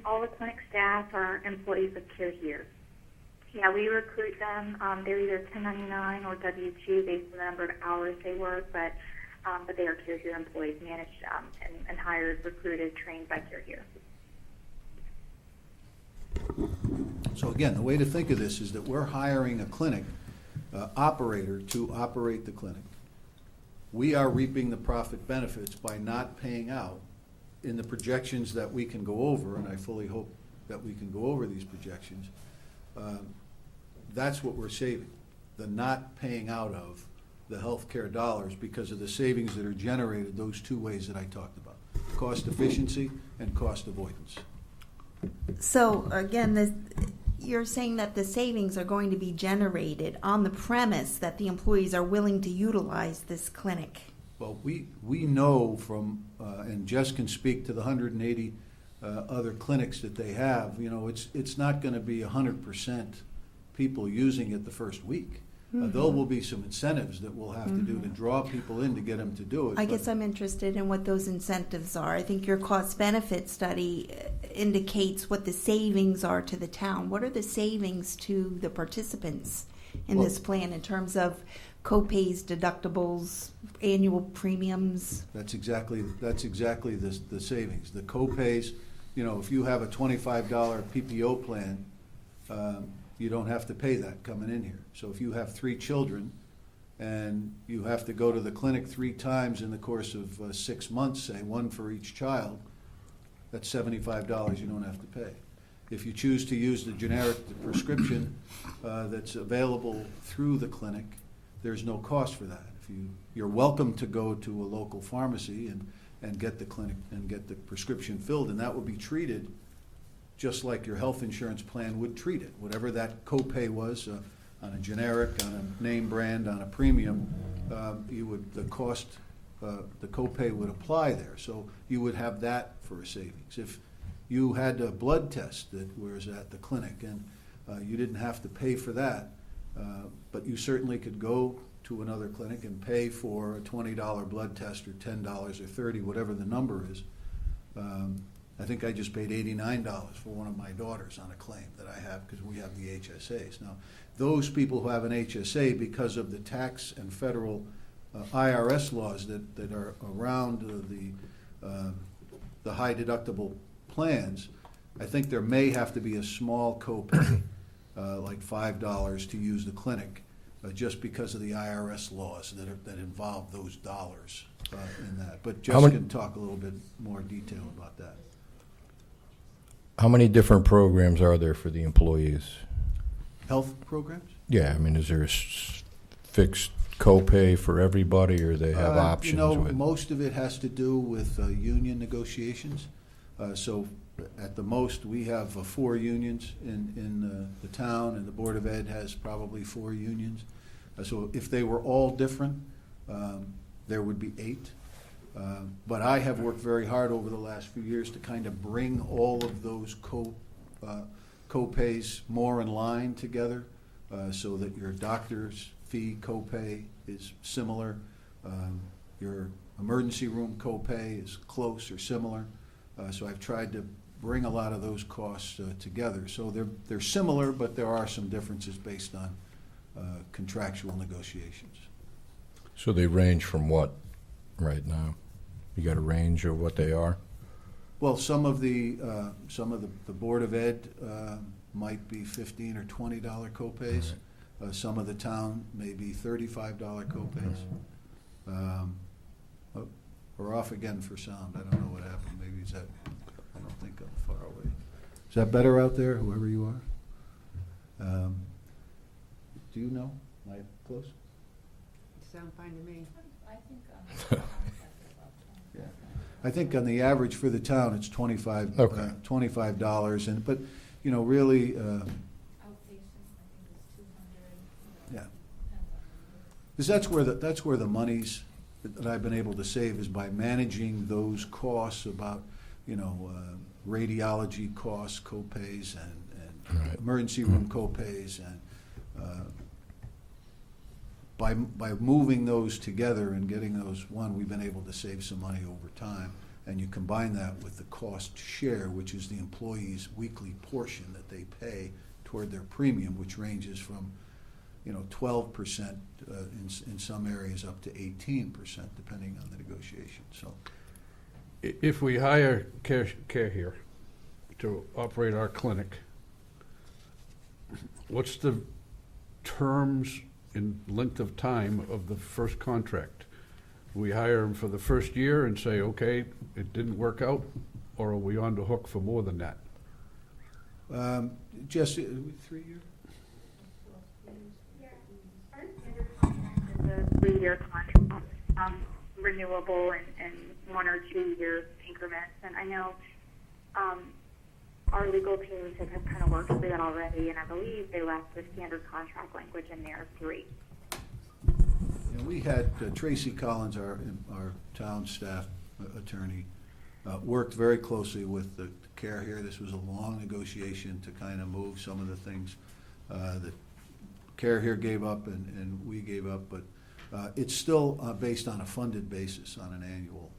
All the clinic staff are employees of Care Here. Yeah, we recruit them. They're either 1099 or W-2 based on the number of hours they work, but they are Care Here employees, managed and hired, recruited, trained by Care Here. So again, the way to think of this is that we're hiring a clinic operator to operate the clinic. We are reaping the profit benefits by not paying out in the projections that we can go over, and I fully hope that we can go over these projections. That's what we're saving, the not paying out of the healthcare dollars because of the savings that are generated those two ways that I talked about, cost efficiency and cost avoidance. So again, you're saying that the savings are going to be generated on the premise that the employees are willing to utilize this clinic. Well, we know from, and Jess can speak to the 180 other clinics that they have, it's not going to be 100% people using it the first week. Mm-hmm. There will be some incentives that we'll have to do to draw people in to get them to do it. I guess I'm interested in what those incentives are. I think your cost-benefit study indicates what the savings are to the town. What are the savings to the participants in this plan in terms of co-pays, deductibles, annual premiums? That's exactly the savings. The co-pays, if you have a $25 PPO plan, you don't have to pay that coming in here. So if you have 3 children and you have to go to the clinic 3 times in the course of 6 months, say 1 for each child, that's $75 you don't have to pay. If you choose to use the generic prescription that's available through the clinic, there's no cost for that. You're welcome to go to a local pharmacy and get the clinic and get the prescription filled, and that will be treated just like your health insurance plan would treat it. Whatever that copay was on a generic, on a name brand, on a premium, the copay would apply there. So you would have that for a savings. If you had a blood test that was at the clinic and you didn't have to pay for that, but you certainly could go to another clinic and pay for a $20 blood test or $10 or $30, whatever the number is. I think I just paid $89 for one of my daughters on a claim that I have because we have the HSAs. Now, those people who have an HSA, because of the tax and federal IRS laws that are around the high deductible plans, I think there may have to be a small copay, like $5 to use the clinic, just because of the IRS laws that involve those dollars in that. But Jess can talk a little bit more detail about that. How many different programs are there for the employees? Health programs? Yeah, I mean, is there a fixed copay for everybody, or they have options? Most of it has to do with union negotiations. So at the most, we have 4 unions in the town, and the Board of Ed has probably 4 unions. So if they were all different, there would be 8. But I have worked very hard over the last few years to kind of bring all of those co-pays more in line together, so that your doctor's fee copay is similar, your emergency room copay is close or similar. So I've tried to bring a lot of those costs together. So they're similar, but there are some differences based on contractual negotiations. So they range from what right now? You got a range of what they are? Well, some of the Board of Ed might be $15 or $20 copays. Right. Some of the town may be $35 copays. We're off again for sound. I don't know what happened. Maybe it's that. I don't think I'm far away. Is that better out there, whoever you are? Do you know? Am I close? Sound fine to me. I think. Yeah, I think on the average for the town it's $25. $25, but really. Outpatients, I think, is 200. Yeah. Because that's where the monies that I've been able to save is by managing those costs about radiology costs, copays, and Right. emergency room copays, and by moving those together and getting those we've been able to save some money over time. and you combine that with the cost share, which is the employee's weekly portion that they pay toward their premium, which ranges from 12% in some areas up to 18%, depending on the negotiation. So, If we hire care here to operate our clinic, what's the terms and length of time of the first contract? We hire them for the first year and say, okay, it didn't work out, or are we on the hook for more than that? Jesse, 3 years? Our standard contract is a 3-year contract, renewable in 1 or 2 year increments. And I know our legal teams have kind of worked through that already, and I believe they left the standard contract language in there of 3. And we had Tracy Collins, our town staff attorney, worked very closely with the care here. This was a long negotiation to kind of move some of the things that care here gave up and we gave up, but it's still based on a funded basis, on an annual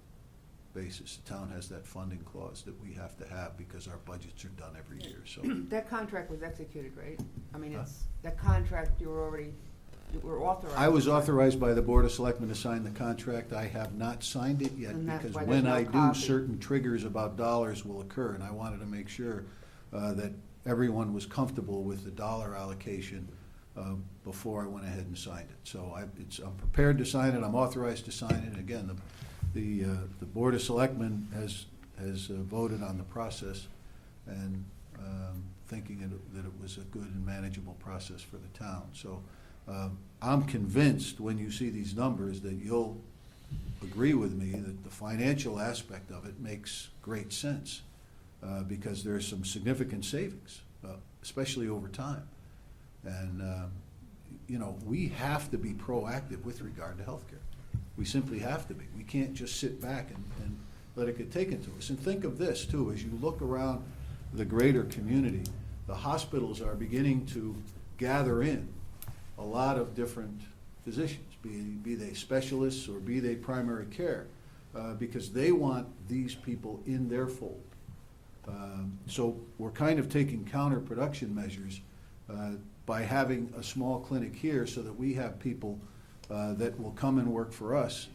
basis. The town has that funding clause that we have to have because our budgets are done every year. So That contract was executed, right? I mean, it's, that contract, you were authorized. I was authorized by the Board of Selectmen to sign the contract. I have not signed it yet And that's because why when there's no I do, copy. certain triggers about dollars will occur, and I wanted to make sure that everyone was comfortable with the dollar allocation before I went ahead and signed it. So I'm prepared to sign it. I'm authorized to sign it. Again, the Board of Selectmen has voted on the process and thinking that it was a good and manageable process for the town. So I'm convinced when you see these numbers that you'll agree with me that the financial aspect of it makes great sense because there's some significant savings, especially over time. And, we have to be proactive with regard to healthcare. We simply have to be. We can't just sit back and let it get taken to us. And think of this, too, as you look around the greater community, the hospitals are beginning to gather in a lot of different physicians, be they specialists or be they primary care, because they want these people in their fold. So we're kind of taking counterproduction measures by having a small clinic here so that we have people that will come and work for us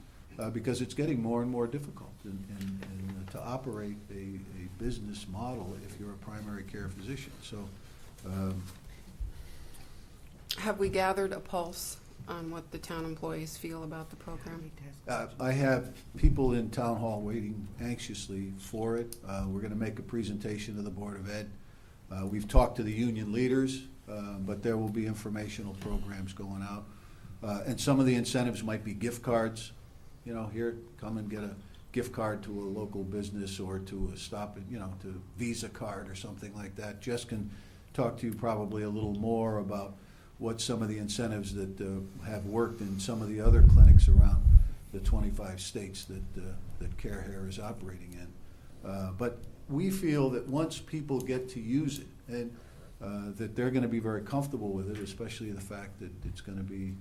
because it's getting more and more difficult and to operate a business model if you're a primary care physician. So Have we gathered a pulse on what the town employees feel about the program? I have people in town hall waiting anxiously for it. We're going to make a presentation to the Board of Ed. We've talked to the union leaders, but there will be informational programs going out. And some of the incentives might be gift cards. Here, come and get a gift card to a local business or to a stop, to Visa card or something like that. Jess can talk to you probably a little more about what some of the incentives that have worked in some of the other clinics around the 25 states that Care Here is operating in. But we feel that once people get to use it, and that they're going to be very comfortable with it, especially the fact that it's going to be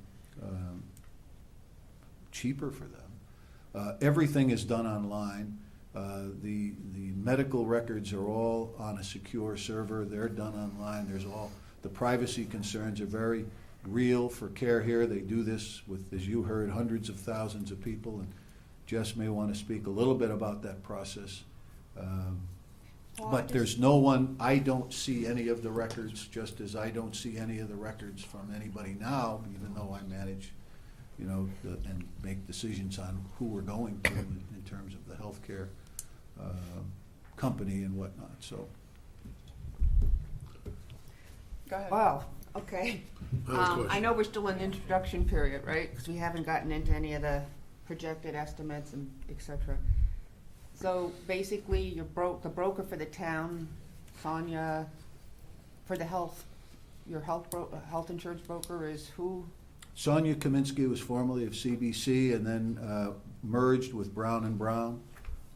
cheaper for them. Everything is done online. The medical records are all on a secure server. They're done online. The privacy concerns are very real for Care Here. They do this with, as you heard, hundreds of thousands of people, and Jess may want to speak a little bit about that process. But there's no one, I don't see any of the records, just as I don't see any of the records from anybody now, even though I manage, and make decisions on who we're going to in terms of the healthcare company and whatnot, so. Go ahead. Wow, okay. I know we're still in introduction period, right? Because we haven't gotten into any of the projected estimates and et cetera. So basically, the broker for the town, Sonia, for the your health insurance broker is who? Sonia Kaminsky was formerly of CBC and then merged with Brown & Brown.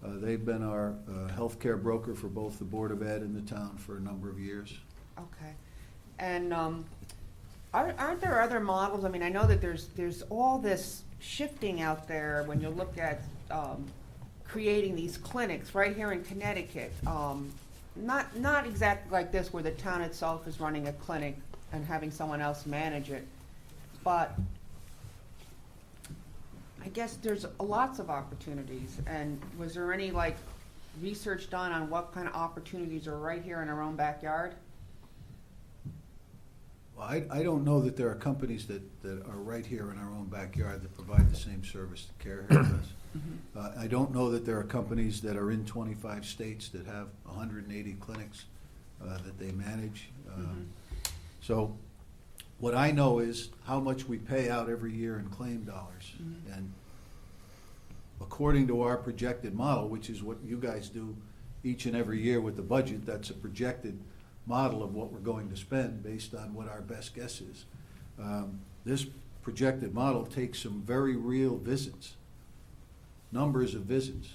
They've been our healthcare broker for both the Board of Ed and the town for a number of years. Okay. And aren't there other models? I mean, I know that there's all this shifting out there when you look at creating these clinics right here in Connecticut. Not exactly like this where the town itself is running a clinic and having someone else manage it, but I guess there's lots of opportunities. And was there any like research done on what kind of opportunities are right here in our own backyard? Well, I don't know that there are companies that are right here in our own backyard that provide the same service that Care Here does. I don't know that there are companies that are in 25 states that have 180 clinics that they manage. So what I know is how much we pay out every year in claim dollars. And according to our projected model, which is what you guys do each and every year with the budget, that's a projected model of what we're going to spend based on what our best guess is. This projected model takes some very real visits, numbers of visits,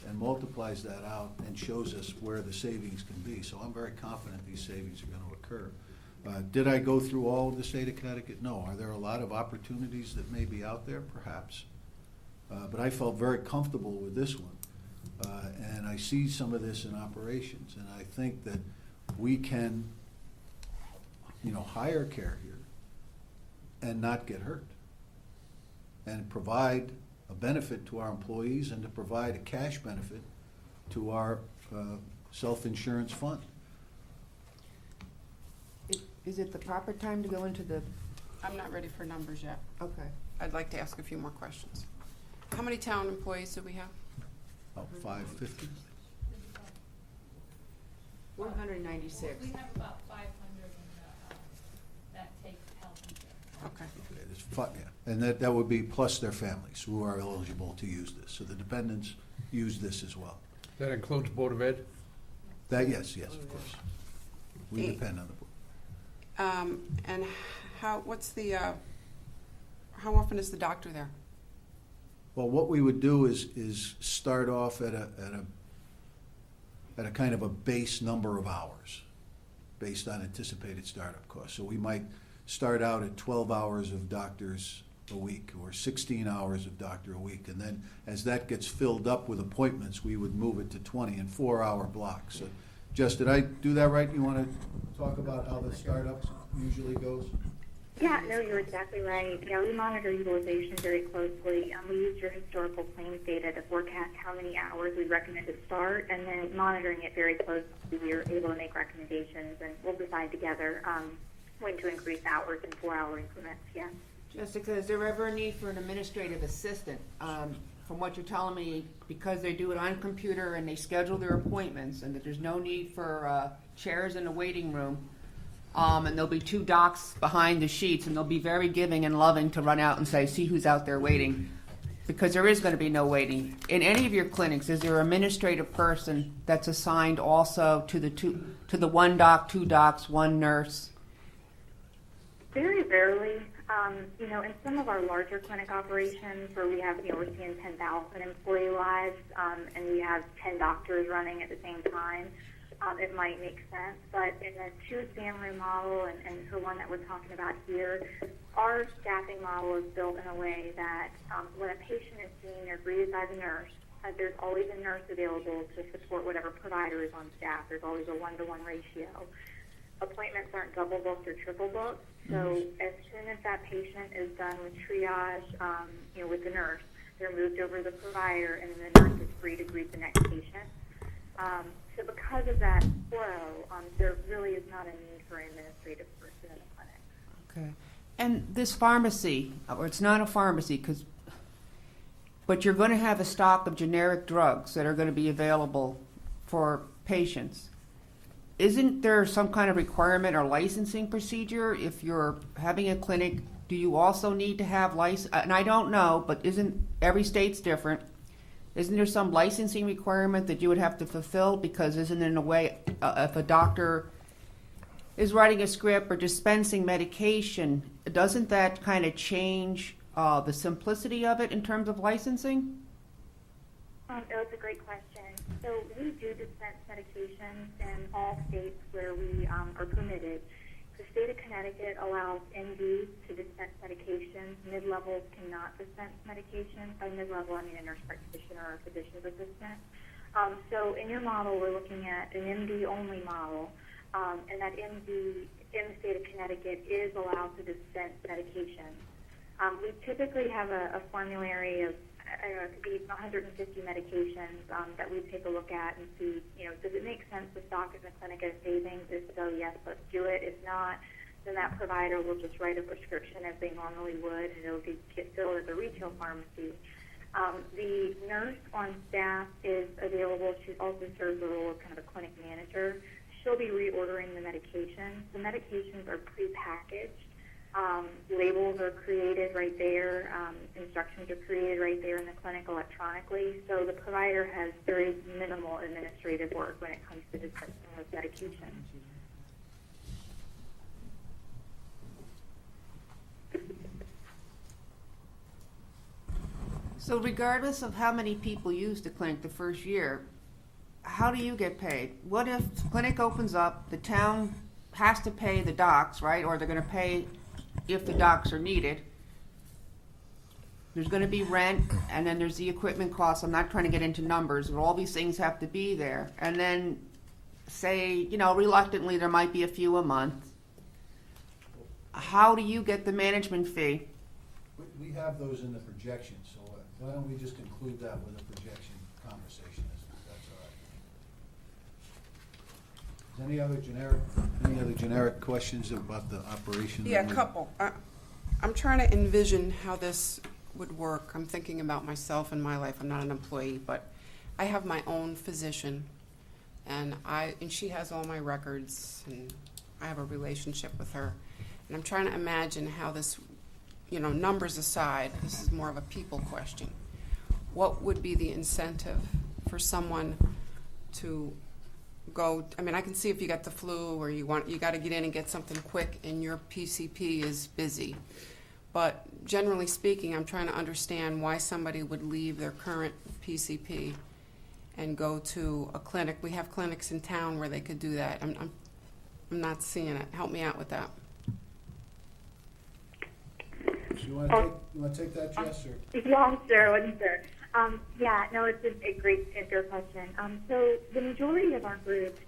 and multiplies that out and shows us where the savings can be. So I'm very confident these savings are going to occur. Did I go through all of the state of Connecticut? No. Are there a lot of opportunities that may be out there? Perhaps. But I felt very comfortable with this one. And I see some of this in operations. And I think that we can, hire Care Here and not get hurt. And provide a benefit to our employees and to provide a cash benefit to our self-insurance fund. Is it the proper time to go into the, I'm not ready for numbers yet. okay. I'd like to ask a few more questions. How many town employees do we have? About 550. 196. We have about 500 that take health insurance. Okay. Okay, yeah. And that would be plus their families who are eligible to use this. So the dependents use this as well. That includes Board of Ed? That, yes, of course. We depend on the board. And how often is the doctor there? Well, what we would do is start off at a kind of a base number of hours based on anticipated startup costs. So we might start out at 12 hours of doctors a week or 16 hours of doctor a week. And then as that gets filled up with appointments, we would move it to 20 and 4-hour blocks. So, Jess, did I do that right? You want to talk about how the startups usually goes? Yeah, no, you're exactly right. Yeah, we monitor utilization very closely. We use your historical claims data to forecast how many hours we recommend to start, and then monitoring it very closely, we're able to make recommendations, and we'll decide together when to increase hours in 4-hour increments. Yeah. Jessica, is there ever a need for an administrative assistant? From what you're telling me, because they do it on computer and they schedule their appointments, and that there's no need for chairs in the waiting room, and there'll be 2 docs behind the sheets, and they'll be very giving and loving to run out and say, see who's out there waiting, because there is going to be no waiting. In any of your clinics, is there an administrative person that's assigned also to the 1 doc, 2 docs, 1 nurse? Very rarely. In some of our larger clinic operations where we have, we're seeing 10,000 employee lives, and we have 10 doctors running at the same time, it might make sense. But in the 2-family model and the one that we're talking about here, our staffing model is built in a way that when a patient is seen, they're greeted by the nurse. There's always a nurse available to support whatever provider is on staff. There's always a 1-to-1 ratio. Appointments aren't double booked or triple booked. So as soon as that patient is done with triage, with the nurse, they're moved over to the provider, and then the nurse is free to greet the next patient. So because of that flow, there really is not a need for an administrative person in the clinic. Okay. And this pharmacy, or it's not a pharmacy, but you're going to have a stock of generic drugs that are going to be available for patients. Isn't there some kind of requirement or licensing procedure if you're having a clinic? Do you also need to have license? And I don't know, but isn't every state's different? Isn't there some licensing requirement that you would have to fulfill? Because isn't in a way, if a doctor is writing a script or dispensing medication, doesn't that kind of change the simplicity of it in terms of licensing? That's a great question. So we do dispense medications in all states where we are permitted. The state of Connecticut allows MDs to dispense medications. Mid-levels cannot dispense medications. By mid-level, I mean a nurse practitioner or a physician's assistant. So in your model, we're looking at an MD-only model, and that MD in the state of Connecticut is allowed to dispense medications. We typically have a formulary of, I don't know, it could be 150 medications that we take a look at and see, does it make sense to stock in the clinic as savings? If so, yes, let's do it. If not, then that provider will just write a prescription as they normally would, and it'll get filled at the retail pharmacy. The nurse on staff is available. She also serves the role of kind of a clinic manager. She'll be reordering the medications. The medications are prepackaged. Labels are created right there. Instructions are created right there in the clinic electronically. So the provider has very minimal administrative work when it comes to dispensing of medications. So regardless of how many people use the clinic the first year, how do you get paid? What if the clinic opens up, the town has to pay the docs, right? Or they're going to pay if the docs are needed. There's going to be rent, and then there's the equipment costs. I'm not trying to get into numbers, but all these things have to be there. And then say, reluctantly, there might be a few a month. How do you get the management fee? We have those in the projection, so why don't we just include that with a projection conversation, if that's all right. Any other generic questions about the operation? Yeah, a couple. I'm trying to envision how this would work. I'm thinking about myself and my life. I'm not an employee, but I have my own physician, and she has all my records, and I have a relationship with her. And I'm trying to imagine how this, numbers aside, this is more of a people question. What would be the incentive for someone to go? I mean, I can see if you got the flu or you got to get in and get something quick, and your PCP is busy. But generally speaking, I'm trying to understand why somebody would leave their current PCP and go to a clinic. We have clinics in town where they could do that. I'm not seeing it. Help me out with that. You want to take that, Jess? Or? Yeah, sure. Wasn't sure. It's a great and fair question. So the majority of our groups,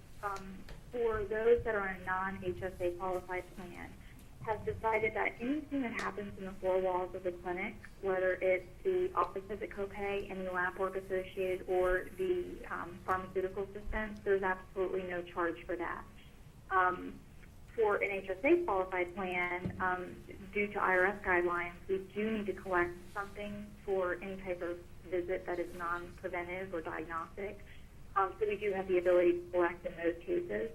for those that are on a non-HSA qualified plan, have decided that anything that happens in the four walls of the clinic, whether it's the office visit copay, any lab work associated, or the pharmaceutical assistance, there's absolutely no charge for that. For an HSA qualified plan, due to IRS guidelines, we do need to collect something for any type of visit that is non-preventive or diagnostic. So we do have the ability to collect in those cases.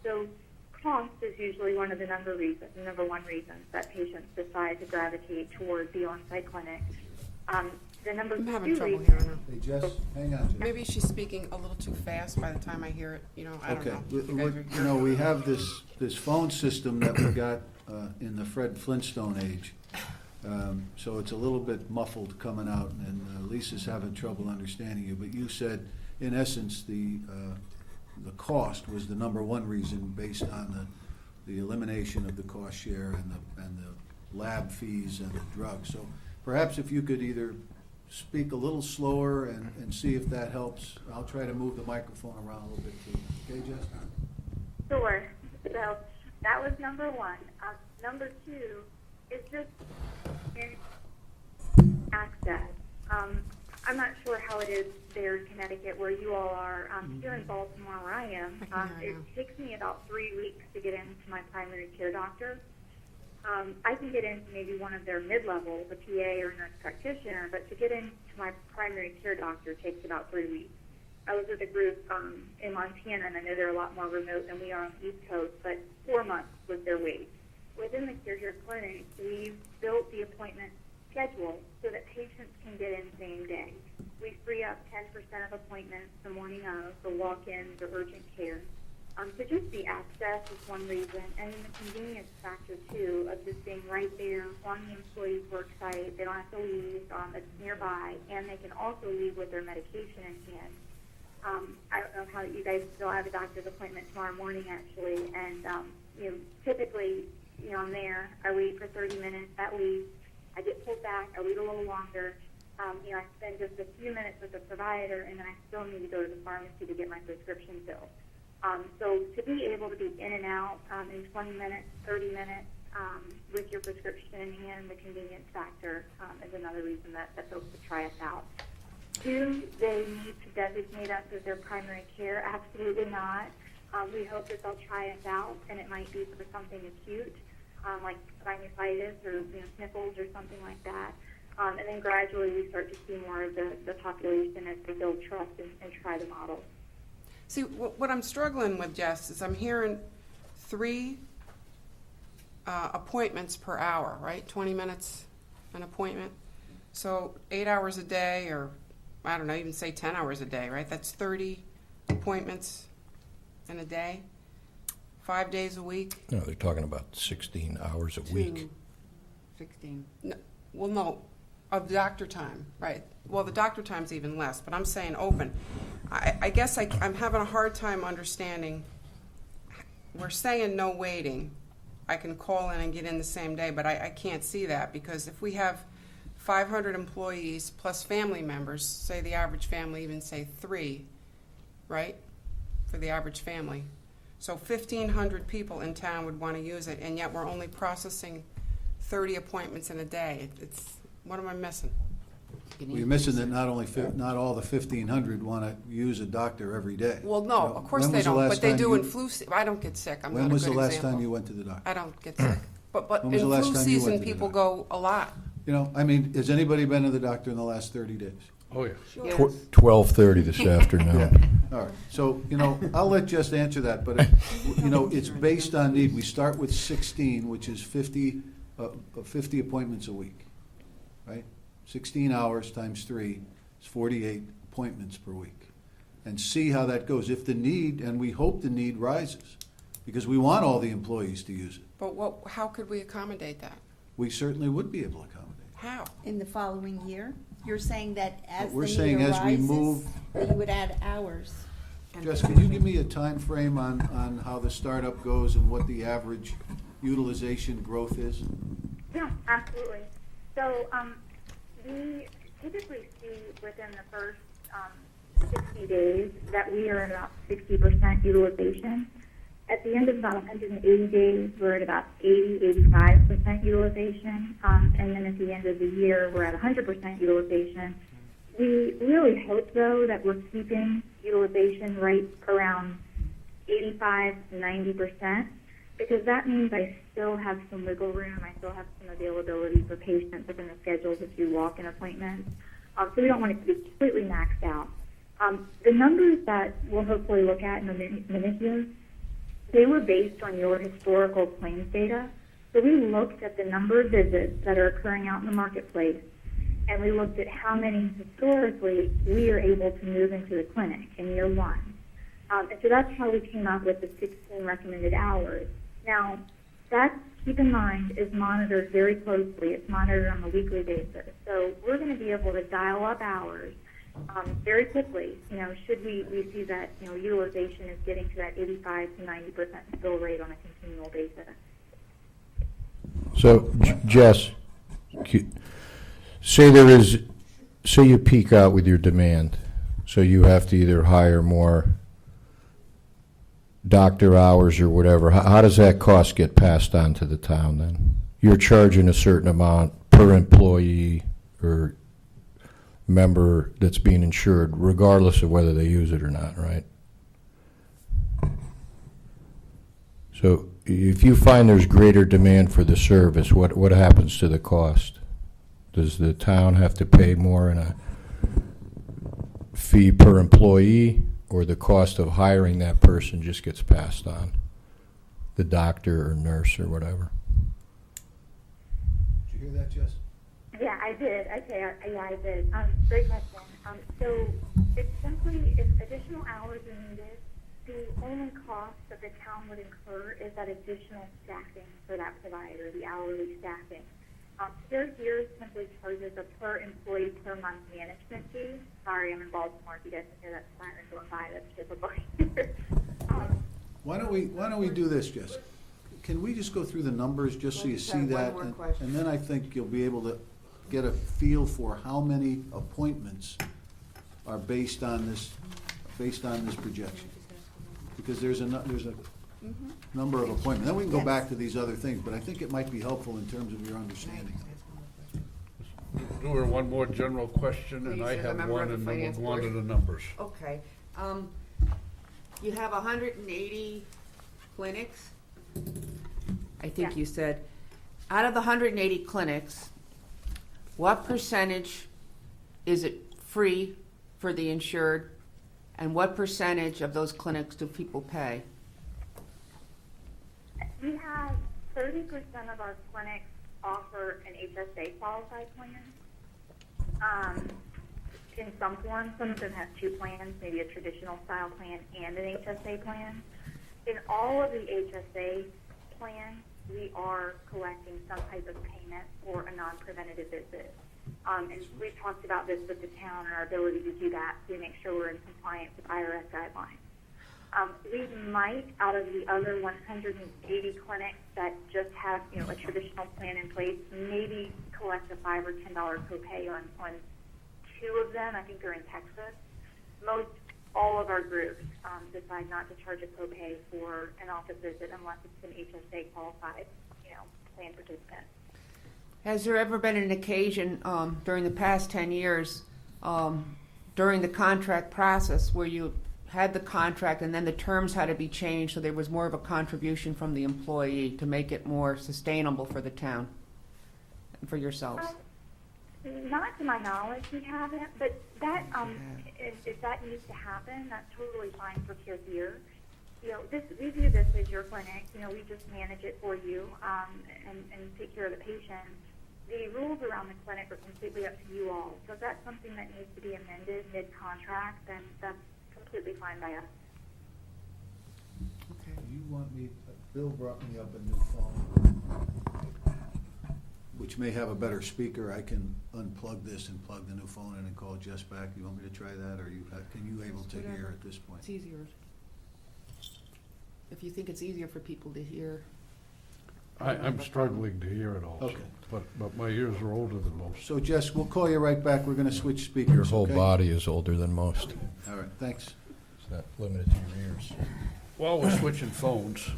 So cost is usually one of the number one reasons that patients decide to gravitate toward the on-site clinic. The number I'm two having trouble reason, hearing her. Hey, Jess, hang on. Jess. Maybe she's speaking a little too fast by the time I hear it. I don't know. You guys are- We have this phone system that we got in the Fred Flintstone age. So it's a little bit muffled coming out, and Lisa's having trouble understanding you. But you said, in essence, the cost was the number one reason based on the elimination of the cost share and the lab fees and the drugs. So perhaps if you could either speak a little slower and see if that helps. I'll try to move the microphone around a little bit too. Okay, Jess? sure. So that was number one. Number two is just in access. I'm not sure how it is there in Connecticut where you all are. Here in Baltimore where I am, it takes me about 3 weeks to get into my primary care doctor. I can get into maybe one of their mid-levels, a PA or a nurse practitioner, but to get into my primary care doctor takes about 3 weeks. I was with a group in Montana, and I know they're a lot more remote than we are on the East Coast, but 4 months was their wait. Within the Cure Here Clinic, we've built the appointment schedule so that patients can get in same day. We free up 10% of appointments the morning of for walk-ins or urgent care. So just the access is one reason, and the convenience factor, too, of just being right there on the employee's work site. They don't have to leave. It's nearby, and they can also leave with their medication in hand. I don't know how you guys still have a doctor's appointment tomorrow morning, actually, and typically, I'm there. I wait for 30 minutes. That leaves. I get pulled back. I wait a little longer. I spend just a few minutes with the provider, and then I still need to go to the pharmacy to get my prescription filled. So to be able to be in and out in 20 minutes, 30 minutes with your prescription in hand, the convenience factor is another reason that folks would try us out. Do they need to designate us as their primary care? Absolutely not. We hope that they'll try us out, and it might be for something acute, like sinusitis or sniffles or something like that. And then gradually we start to see more of the population as they build trust and try the model. See, what I'm struggling with, Jess, is I'm hearing 3 appointments per hour, right? 20 minutes an appointment. So 8 hours a day, or I don't know, even say 10 hours a day, right? That's 30 appointments in a day, 5 days a week. No, they're talking about 16 hours a week. 16. No, of doctor time, right? Well, the doctor time's even less, but I'm saying open. I guess I'm having a hard time understanding. We're saying no waiting. I can call in and get in the same day, but I can't see that, because if we have 500 employees plus family members, say the average family, even say 3, right, for the average family. So 1,500 people in town would want to use it, and yet we're only processing 30 appointments in a day. It's what am I missing? Well, you're missing that not all the 1,500 want to use a doctor every day. Well, no, of course When they was the don't, last but they time do you- in flu season. I don't get sick. I'm When not a was good the last example. time you went to the doctor? I don't get sick. But When in was the last flu time you went season, to the people doctor? go a lot. Has anybody been to the doctor in the last 30 days? Oh, yeah. Yes. 12:30 this afternoon. All right, so, I'll let Jess answer that, but, it's based on need. We start with 16, which is 50 appointments a week, right? 16 hours times 3 is 48 appointments per week. And see how that goes. If the need, and we hope the need rises, because we want all the employees to use it, But how could we accommodate that? we certainly would be able to accommodate. How? In the following year? You're saying that as We're the need saying as we arises, move- that you would add hours? Jess, can you give me a time frame on how the startup goes and what the average utilization growth is? Yeah, absolutely. So we typically see within the first 60 days that we are at about 60% utilization. At the end of about 180 days, we're at about 85% utilization. And then at the end of the year, we're at 100% utilization. We really hope, though, that we're keeping utilization right around 85 to 90%, because that means I still have some wiggle room. I still have some availability for patients within the schedules to do walk-in appointments. So we don't want it to be completely maxed out. The numbers that we'll hopefully look at in a minute here, they were based on your historical claims data. So we looked at the number of visits that are occurring out in the marketplace, and we looked at how many historically we are able to move into the clinic in year 1. And so that's how we came up with the 16 recommended hours. Now, that, keep in mind, is monitored very closely. It's monitored on a weekly basis. So we're going to be able to dial up hours very quickly, should we see that, utilization is getting to that 85 to 90% fill rate on a continual basis. So, Jess, say you peak out with your demand, so you have to either hire more doctor hours or whatever. How does that cost get passed on to the town then? You're charging a certain amount per employee or member that's being insured, regardless of whether they use it or not, right? So if you find there's greater demand for the service, what happens to the cost? Does the town have to pay more in a fee per employee, or the cost of hiring that person just gets passed on? The doctor or nurse or whatever. Did you hear that, Jess? Yeah, I did. Okay, I did. Great question. So it's simply, if additional hours are needed, the only cost that the town would incur is that additional staffing for that provider, the hourly staffing. Care here simply charges a per employee per month management fee. Sorry, I'm in Baltimore. If you guys can hear that siren going by, that's typical here. Why don't we do this, Jess? Can we just go through the numbers just so you Let's see have one that? more and- question. And then I think you'll be able to get a feel for how many appointments are based on this projection. Because there's a number of appointments. Then we can go Yes. back to these other things, but I think it might be helpful in terms of your understanding. Do her one more general question, and Please, I as a have member of one, the and then finance we'll go on to board. the numbers. Okay, you have 180 clinics, I think Yeah. you said. Out of the 180 clinics, what percentage is it free for the insured, and what percentage of those clinics do people pay? We have 30% of our clinics offer an HSA qualified plan. In some form, some of them have two plans, maybe a traditional style plan and an HSA plan. In all of the HSA plans, we are collecting some type of payment for a non-preventative visit. And we've talked about this with the town and our ability to do that to make sure we're in compliance with IRS guidelines. We might, out of the other 180 clinics that just have, a traditional plan in place, maybe collect a $5 or $10 copay on two of them. I think they're in Texas. All of our groups decide not to charge a copay for an office visit unless it's an HSA qualified, plan participant. Has there ever been an occasion during the past 10 years, during the contract process, where you had the contract and then the terms had to be changed so there was more of a contribution from the employee to make it more sustainable for the town and for yourselves? Not to my knowledge, we haven't, but that, if that needs to happen, that's totally fine for Care Here. We view this as your clinic. We just manage it for you and take care of the patient. The rules around the clinic are completely up to you all. So if that's something that needs to be amended mid-contract, then that's completely fine by us. Okay. You want me, Bill brought me up a new phone, which may have a better speaker. I can unplug this and plug the new phone in and call Jess back. You want me to try that, or can you able to hear at this point? It's easier. If you think it's easier for people to hear. I'm struggling to hear it also, Okay. but my ears are older than most. So Jess, we'll call you right back. We're gonna switch speakers, Your whole okay? body is older than most. All right, thanks. It's not limited to your ears. While we're switching phones,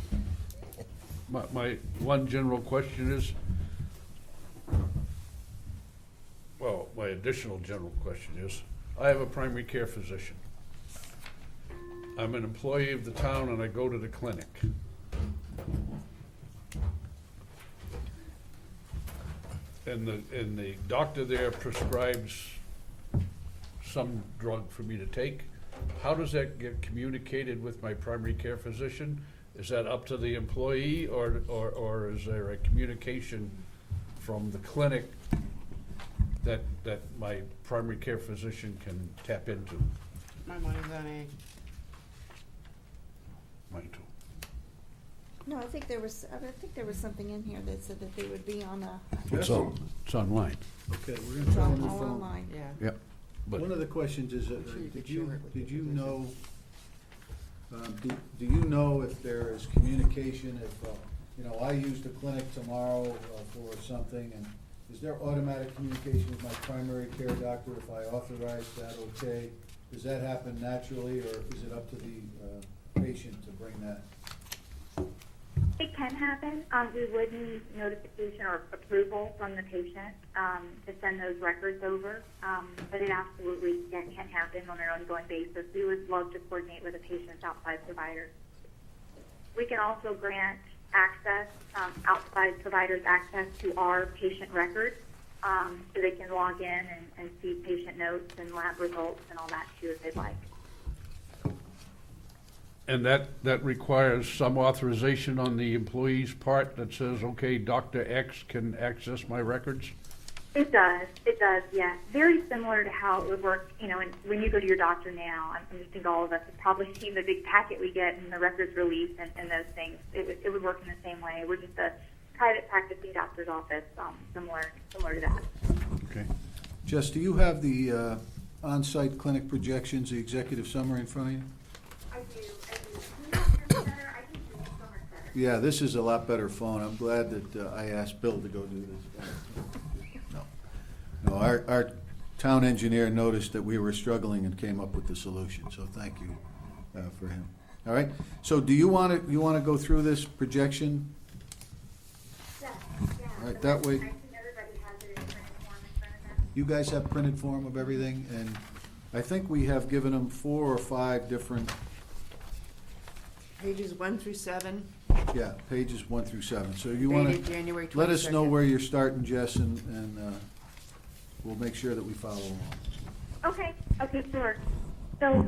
my one general question is, well, my additional general question is, I have a primary care physician. I'm an employee of the town and I go to the clinic. And the doctor there prescribes some drug for me to take. How does that get communicated with my primary care physician? Is that up to the employee, or is there a communication from the clinic that my primary care physician can tap into? My money's on A. Mine too. No, I think there was something in here that said that they would be on a, It's online. Okay, we're it's gonna try a all new phone. online. Yeah. Yep. But One of the questions is, I'm sure you did could share you, it with did your you physician. know, do you know if there is communication, if, I use the clinic tomorrow for something, and is there automatic communication with my primary care doctor if I authorize that, okay? Does that happen naturally, or is it up to the patient to bring that? It can happen. We would need notification or approval from the patient to send those records over, but it absolutely can happen on an ongoing basis. We would love to coordinate with the patient's outside provider. We can also grant access, outside providers access to our patient records, so they can log in and see patient notes and lab results and all that too if they'd like. And that requires some authorization on the employee's part that says, okay, Dr. X can access my records? It does, yeah. Very similar to how it would work, when you go to your doctor now. I think all of us have probably seen the big packet we get and the records release and those things. It would work in the same way. We're just a private practicing doctor's office, similar to that. Okay. Jess, do you have the on-site clinic projections, the executive summary in front of you? I do. Can you hear me better? I can hear you so much better. Yeah, this is a lot better phone. I'm glad that I asked Bill to go do this. No, our town engineer noticed that we were struggling and came up with the solution, so thank you for him. All right, so do you want to go through this projection? Yeah. All right, that way- I think everybody has it in printed form in front of them. You guys have printed form of everything, and I think we have given them 4 or 5 different, Pages 1 through 7, pages 1 through 7. So you want dated to January 22nd. let us know where you're starting, Jess, and we'll make sure that we follow along. Okay, sure. So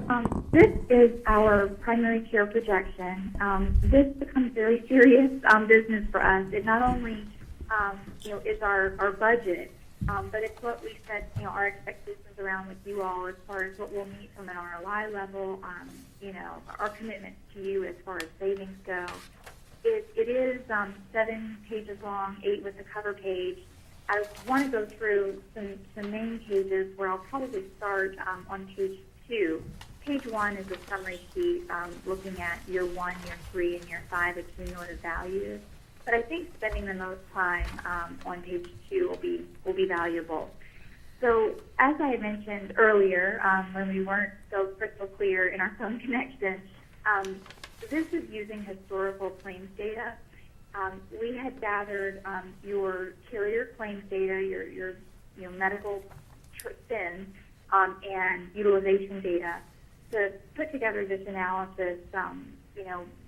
this is our primary care projection. This becomes very serious business for us. It not only is our budget, but it's what we set our expectations around with you all as far as what we'll meet from an ROI level. Our commitment to you as far as savings go. It is 7 pages long, 8 with the cover page. I want to go through some main pages where I'll probably start on page 2. Page 1 is a summary sheet looking at year 1, year 3, and year 5 accumulative values. But I think spending the most time on page 2 will be valuable. So as I had mentioned earlier, when we weren't so crystal clear in our phone connection, this is using historical claims data. We had gathered your carrier claims data, your medical spend, and utilization data to put together this analysis,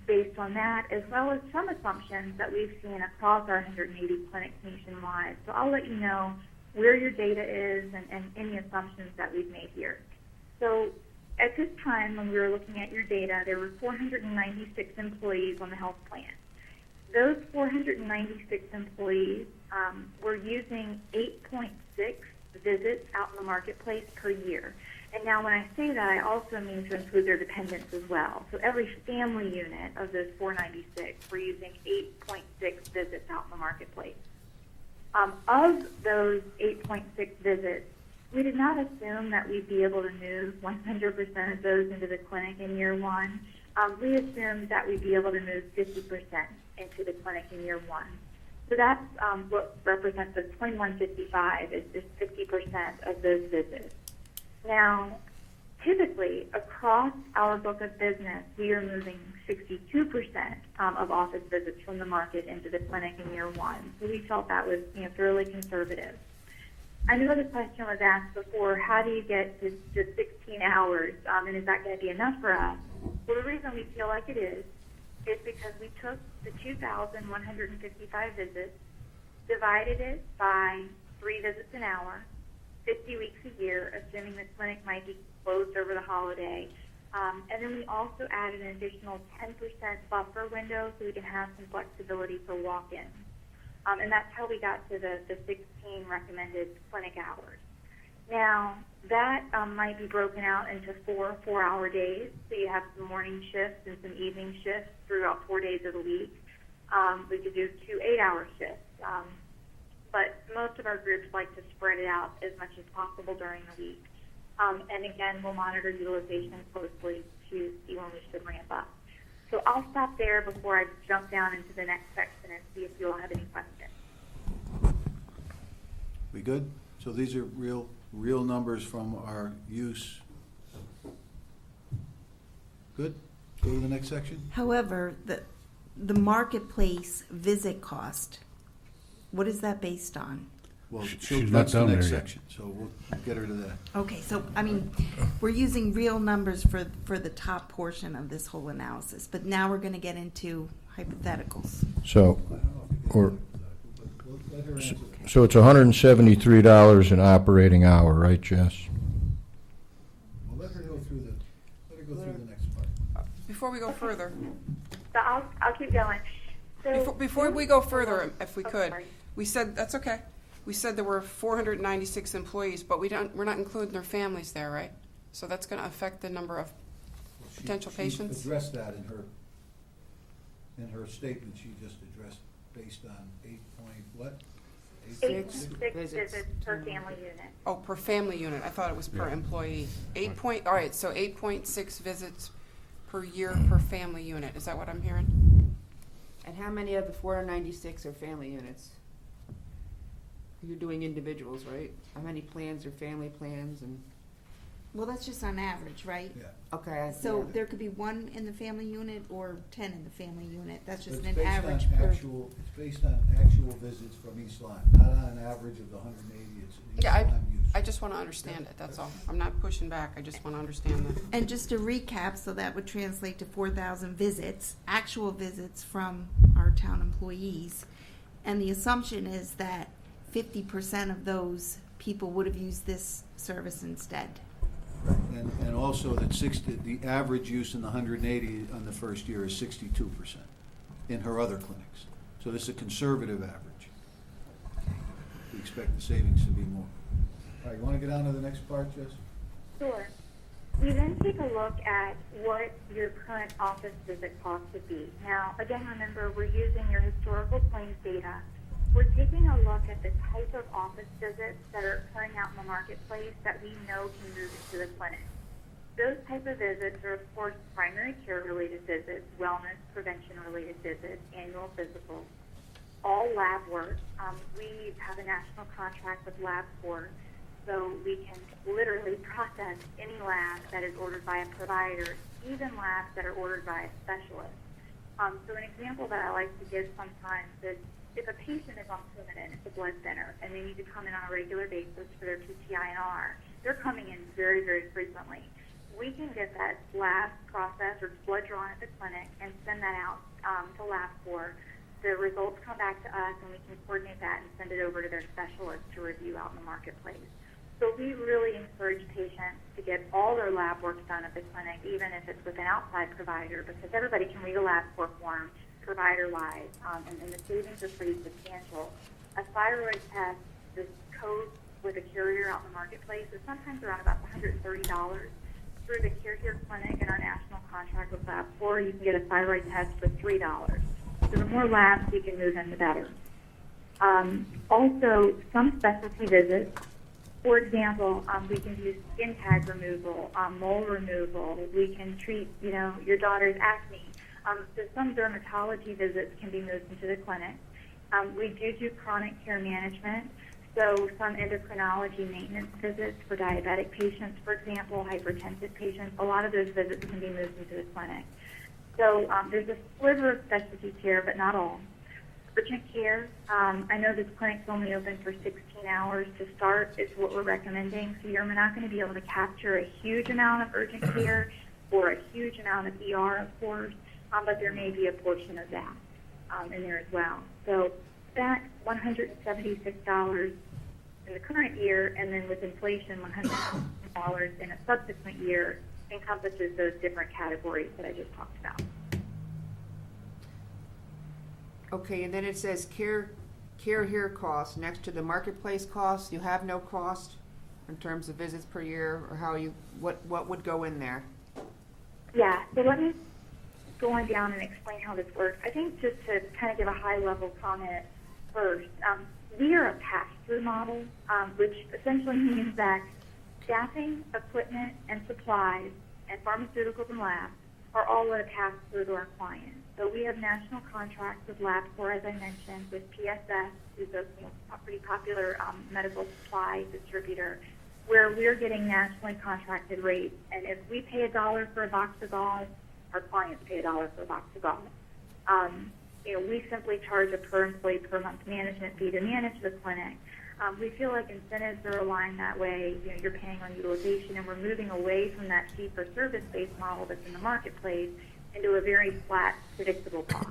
based on that, as well as some assumptions that we've seen across our 180 clinics nationwide. So I'll let you know where your data is and any assumptions that we've made here. So at this time, when we were looking at your data, there were 496 employees on the health plan. Those 496 employees were using 8.6 visits out in the marketplace per year. And now when I say that, I also mean to include their dependents as well. So every family unit of those 496 were using 8.6 visits out in the marketplace. Of those 8.6 visits, we did not assume that we'd be able to move 100% of those into the clinic in year 1. We assumed that we'd be able to move 50% into the clinic in year 1. So that's what represents the 2155 is 50% of those visits. Now, typically, across our book of business, we are moving 62% of office visits from the market into the clinic in year 1. So we felt that was fairly conservative. I know the question was asked before, how do you get to 16 hours, and is that going to be enough for us? Well, the reason we feel like it is because we took the 2,155 visits, divided it by 3 visits an hour, 50 weeks a year, assuming the clinic might be closed over the holiday. And then we also added an additional 10% buffer window so we can have some flexibility for walk-ins. And that's how we got to the 16 recommended clinic hours. Now, that might be broken out into 4 4-hour days. So you have some morning shifts and some evening shifts throughout 4 days of the week. We could do 2 8-hour shifts. But most of our groups like to spread it out as much as possible during the week. And again, we'll monitor utilization closely to see when we should ramp up. So I'll stop there before I jump down into the next section and see if you all have any questions. We good? So these are real numbers from our use. Good? Go to the next section. However, the marketplace visit cost, what is that based on? Well, She's not that's the down next there yet. section, so we'll get her to that. Okay, so, I mean, we're using real numbers for the top portion of this whole analysis, but now we're going to get into hypotheticals. So, or, Let her answer that. so it's $173 an operating hour, right, Jess? Well, let her go through the next part. Before we go further, So I'll keep going. So before we go further, if we Oh, could, sorry. we said, that's okay. We said there were 496 employees, but we're not including their families there, right? So that's going to affect the number of potential patients? She addressed that in her statement. She just addressed based on 8.what? 6 Six visits visits per family unit. Oh, per family unit. I thought it was per Yeah. employee. All right, so 8.6 visits per year per family unit. Is that what I'm hearing? And how many of the 496 are family units? You're doing individuals, right? How many plans are family plans and, Well, that's just on average, right? Yeah. okay. So yeah. there could be 1 in the family unit or 10 in the family unit. That's just It's an based on average per. It's based on actual visits from East Lyme, not on an average of the 180 it's East Yeah, Lyme use. I just want to understand it, that's all. I'm not pushing back, I just want to understand that. And just to recap, so that would translate to 4,000 visits, actual visits from our town employees. And the assumption is that 50% of those people would have used this service instead. Right. And also that the average use in the 180 on the first year is 62% in her other clinics. So this is a conservative average. We expect the savings to be more. All right, you want to get on to the next part, Jess? Sure. We then take a look at what your current office visit cost would be. Now, again, remember, we're using your historical claims data. We're taking a look at the type of office visits that are occurring out in the marketplace that we know can move into the clinic. Those type of visits are, of course, primary care-related visits, wellness, prevention-related visits, annual physicals, all lab work. We have a national contract with LabCorp, so we can literally process any lab that is ordered by a provider, even labs that are ordered by a specialist. So an example that I like to give sometimes is if a patient is on Coumadin at the blood center and they need to come in on a regular basis for their PTI&R, they're coming in very, very frequently. We can get that lab process or blood drawn at the clinic and send that out to LabCorp. The results come back to us and we can coordinate that and send it over to their specialist to review out in the marketplace. So we really encourage patients to get all their lab work done at the clinic, even if it's with an outside provider, because everybody can read a LabCorp form provider-wise, and the savings are pretty substantial. A thyroid test, this code with a carrier out in the marketplace is sometimes around about $130. Through the Care Here Clinic and our national contract with LabCorp, you can get a thyroid test for $3. So the more labs you can move in, the better. Also, some specialty visits. For example, we can do skin tag removal, mole removal. We can treat, your daughter's acne. So some dermatology visits can be moved into the clinic. We do chronic care management. So some endocrinology maintenance visits for diabetic patients, for example, hypertensive patients. A lot of those visits can be moved into the clinic. So there's a sliver of specialty care, but not all. Urgent care, I know this clinic's only open for 16 hours to start, is what we're recommending. So you're not going to be able to capture a huge amount of urgent care or a huge amount of ER, of course, but there may be a portion of that in there as well. So that $176 in the current year, and then with inflation, $100 in a subsequent year, encompasses those different categories that I just talked about. Okay, and then it says care here costs next to the marketplace costs. You have no cost in terms of visits per year, or what would go in there? Yeah, so let me go on down and explain how this works. I think just to kind of give a high-level comment first, we are a pass-through model, which essentially means that staffing, equipment, and supplies, and pharmaceuticals and labs are all at a pass-through to our clients. So we have national contracts with LabCorp, as I mentioned, with PSS, who's a pretty popular medical supply distributor, where we're getting nationally contracted rates. And if we pay $1 for a box of gauze, our clients pay $1 for a box of gauze. We simply charge a per employee per month management fee to manage the clinic. We feel like incentives are aligned that way. You're paying on utilization, and we're moving away from that fee-for-service-based model that's in the marketplace into a very flat, predictable cost.